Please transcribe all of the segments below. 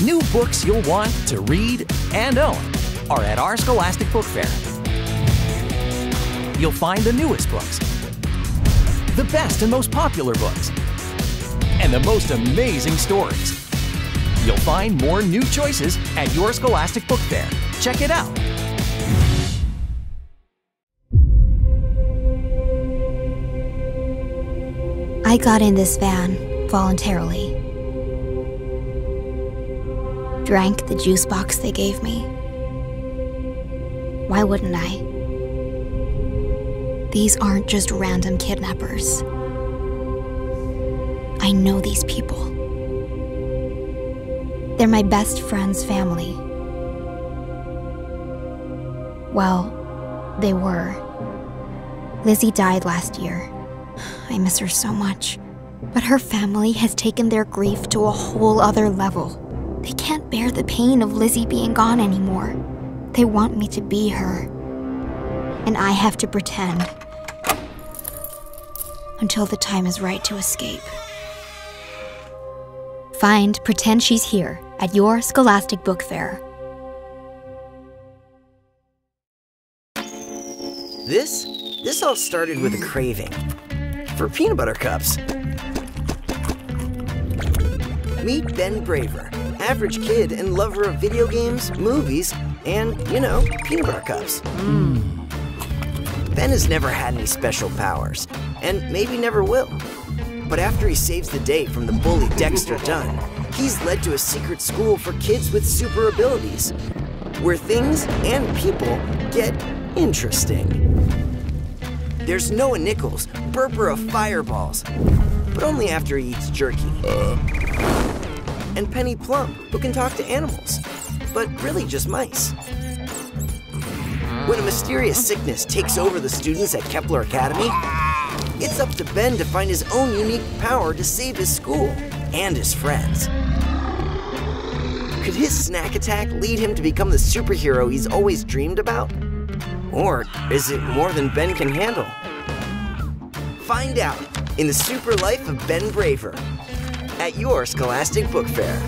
new books you'll want to read and own are at our Scholastic Book Fair. You'll find the newest books, the best and most popular books, and the most amazing stories. You'll find more new choices at your Scholastic Book Fair. Check it out. I got in this van voluntarily. Drank the juice box they gave me. Why wouldn't I? These aren't just random kidnappers. I know these people. They're my best friend's family. Well, they were. Lizzy died last year. I miss her so much. But her family has taken their grief to a whole other level. They can't bear the pain of Lizzy being gone anymore. They want me to be her. And I have to pretend. Until the time is right to escape. Find Pretend She's Here at your Scholastic Book Fair. This all started with a craving for peanut butter cups. Meet Ben Braver, average kid and lover of video games, movies, and, you know, peanut butter cups. Ben has never had any special powers, and maybe never will. But after he saves the day from the bully Dexter Dunn, he's led to a secret school for kids with super abilities, where things and people get interesting. There's Noah Nichols, burper of fireballs, but only after he eats jerky. And Penny Plum, who can talk to animals, but really just mice. When a mysterious sickness takes over the students at Kepler Academy, it's up to Ben to find his own unique power to save his school and his friends. Could his snack attack lead him to become the superhero he's always dreamed about? Or is it more than Ben can handle? Find out in The Super Life of Ben Braver at your Scholastic Book Fair.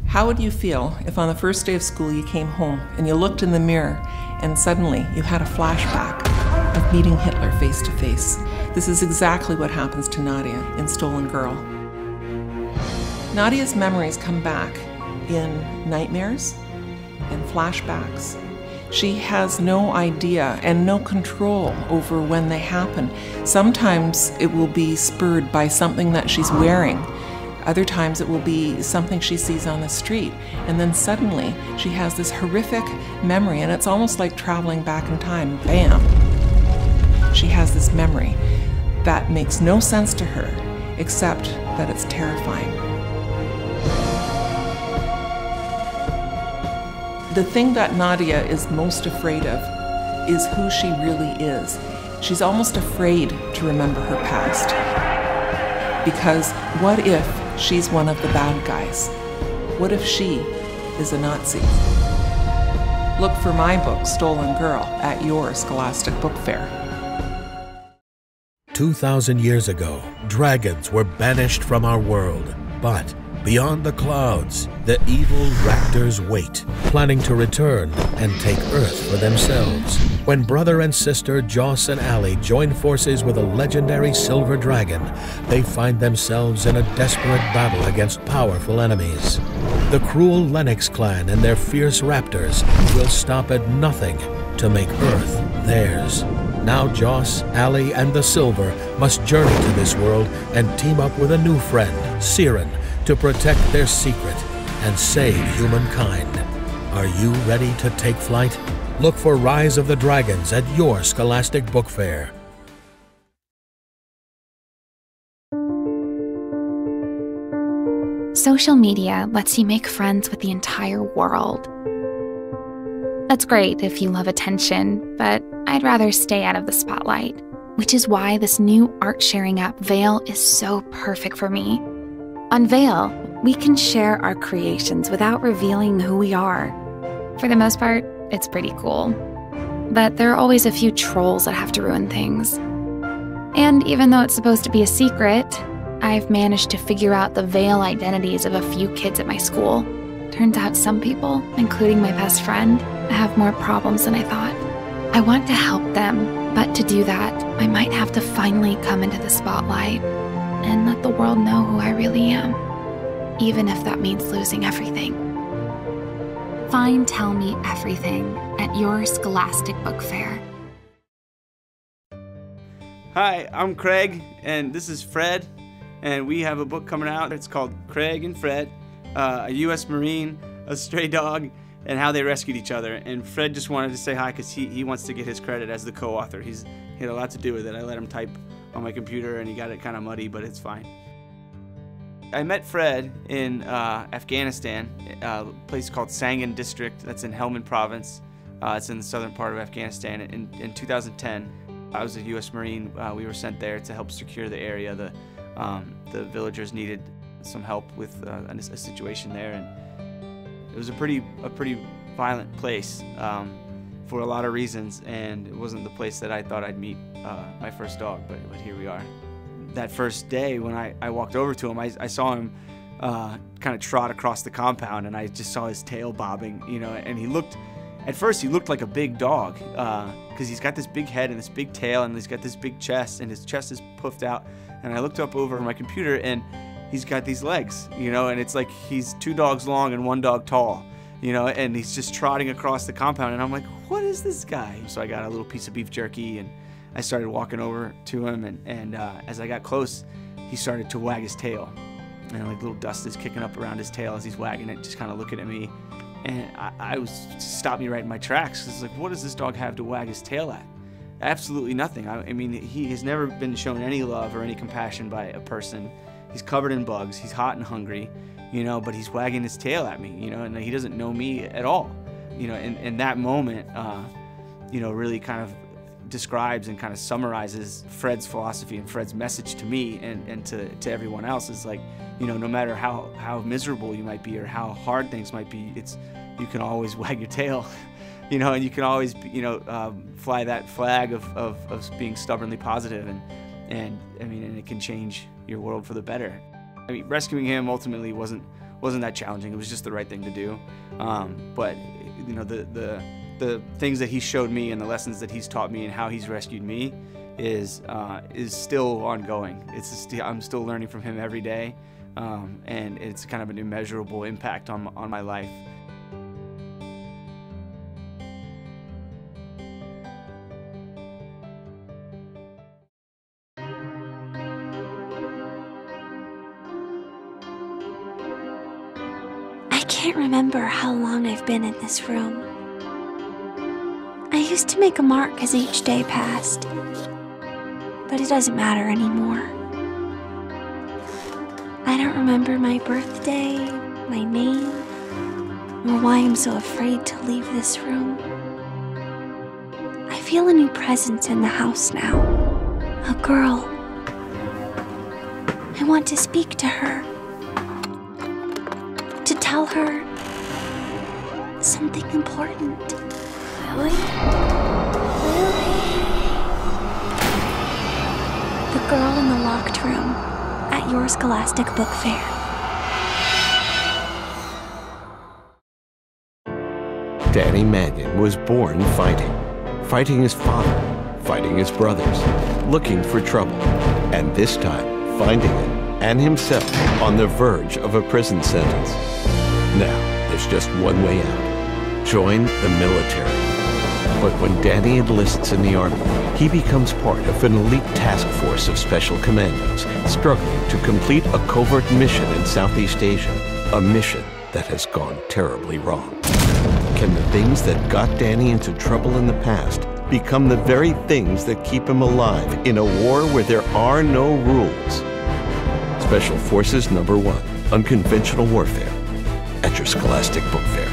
How would you feel if on the first day of school you came home and you looked in the mirror and suddenly you had a flashback of meeting Hitler face to face? This is exactly what happens to Nadia in Stolen Girl. Nadia's memories come back in nightmares and flashbacks. She has no idea and no control over when they happen. Sometimes it will be spurred by something that she's wearing. Other times it will be something she sees on the street, and then suddenly she has this horrific memory, and it's almost like traveling back in time. Bam! She has this memory that makes no sense to her, except that it's terrifying. The thing that Nadia is most afraid of is who she really is. She's almost afraid to remember her past. Because what if she's one of the bad guys? What if she is a Nazi? Look for my book, Stolen Girl, at your Scholastic Book Fair. 2,000 years ago, dragons were banished from our world. But beyond the clouds, the evil raptors wait, planning to return and take Earth for themselves. When brother and sister Joss and Allie join forces with a legendary silver dragon, they find themselves in a desperate battle against powerful enemies. The cruel Lennox clan and their fierce raptors will stop at nothing to make Earth theirs. Now Joss, Allie, and the Silver must journey to this world and team up with a new friend, Siren, to protect their secret and save humankind. Are you ready to take flight? Look for Rise of the Dragons at your Scholastic Book Fair. Social media lets you make friends with the entire world. That's great if you love attention, but I'd rather stay out of the spotlight, which is why this new art-sharing app, Veil, is so perfect for me. On Veil, we can share our creations without revealing who we are. For the most part, it's pretty cool. but there are always a few trolls that have to ruin things. And even though it's supposed to be a secret, I've managed to figure out the veil identities of a few kids at my school. Turns out some people, including my best friend, have more problems than I thought. I want to help them, but to do that, I might have to finally come into the spotlight and let the world know who I really am, even if that means losing everything. Find Tell Me Everything at your Scholastic Book Fair. Hi, I'm Craig, and this is Fred, and we have a book coming out. It's called Craig and Fred, a U.S. Marine, a stray dog, and how they rescued each other. And Fred just wanted to say hi because he wants to get his credit as the co-author. He had a lot to do with it. I let him type on my computer, and he got it kind of muddy, but it's fine. I met Fred in Afghanistan, a place called Sangin District. That's in Helmand Province. It's in the southern part of Afghanistan. In 2010, I was a U.S. Marine. We were sent there to help secure the area. The villagers needed some help with a situation there, and it was a pretty violent place for a lot of reasons, and it wasn't the place that I thought I'd meet my first dog, but here we are. That first day when I walked over to him, I saw him kind of trot across the compound, and I just saw his tail bobbing, you know, and at first he looked like a big dog because he's got this big head and this big tail, and he's got this big chest, and his chest is puffed out, and I looked up over my computer, and he's got these legs, you know, and it's like he's 2 dogs long and 1 dog tall, you know, and he's just trotting across the compound, and I'm like, what is this guy? So I got a little piece of beef jerky, and I started walking over to him, and as I got close, he started to wag his tail, and like little dust is kicking up around his tail as he's wagging it, just kind of looking at me, and I was stopped me right in my tracks. It's like, what does this dog have to wag his tail at? Absolutely nothing. I mean, he has never been shown any love or any compassion by a person. He's covered in bugs, he's hot and hungry, you know, but he's wagging his tail at me, you know, and he doesn't know me at all, you know, and that moment, you know, really kind of describes and kind of summarizes Fred's philosophy and Fred's message to me and to everyone else. Is like, you know, no matter how miserable you might be or how hard things might be, you can always wag your tail, you know, and you can always, you know, fly that flag of being stubbornly positive, and I mean, and it can change your world for the better. I mean, rescuing him ultimately wasn't that challenging. It was just the right thing to do. But you know, the things that he showed me and the lessons that he's taught me and how he's rescued me is still ongoing. I'm still learning from him every day, and it's kind of an immeasurable impact on my life. I can't remember how long I've been in this room. I used to make a mark as each day passed, but it doesn't matter anymore. I don't remember my birthday, my name, or why I'm so afraid to leave this room. I feel a new presence in the house now. A girl. I want to speak to her. To tell her something important. Lily? The girl in the locked room at your Scholastic Book Fair. Danny Mannion was born fighting his father, fighting his brothers, looking for trouble, and this time finding it and himself on the verge of a prison sentence. Now, there's just one way out. Join the military. But when Danny enlists in the Army, he becomes part of an elite task force of special commandos struggling to complete a covert mission in Southeast Asia, a mission that has gone terribly wrong. Can the things that got Danny into trouble in the past become the very things that keep him alive in a war where there are no rules? Special Forces Number 1, Unconventional Warfare, at your Scholastic Book Fair.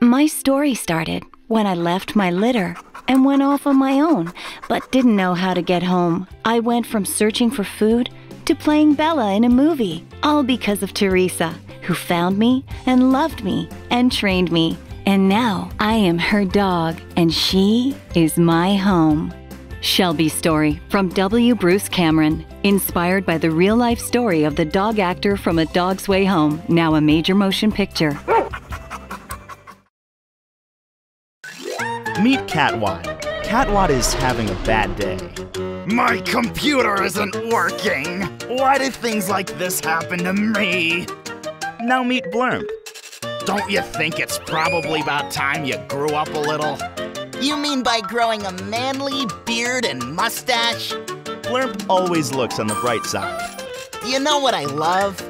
My story started when I left my litter and went off on my own, but didn't know how to get home. I went from searching for food to playing Bella in a movie, all because of Teresa, who found me and loved me and trained me And now I am her dog, and she is my home. Shelby story from W. Bruce Cameron. Inspired by the real-life story of the dog actor from A Dog's Way Home, now a major motion picture. Meet Catwad. Catwad is having a bad day. My computer isn't working! Why did things like this happen to me? Now meet Blurmp. Don't you think it's probably about time you grew up a little? You mean by growing a manly beard and mustache? Blurmp always looks on the bright side. You know what I love?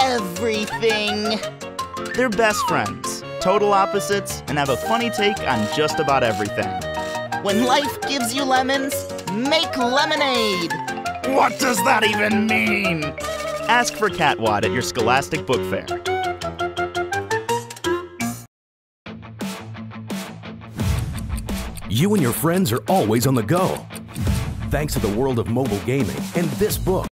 Everything. They're best friends, total opposites, and have a funny take on just about everything. When life gives you lemons, make lemonade. What does that even mean? Ask for Catwad at your Scholastic Book Fair. You and your friends are always on the go. Thanks to the world of mobile gaming and this book.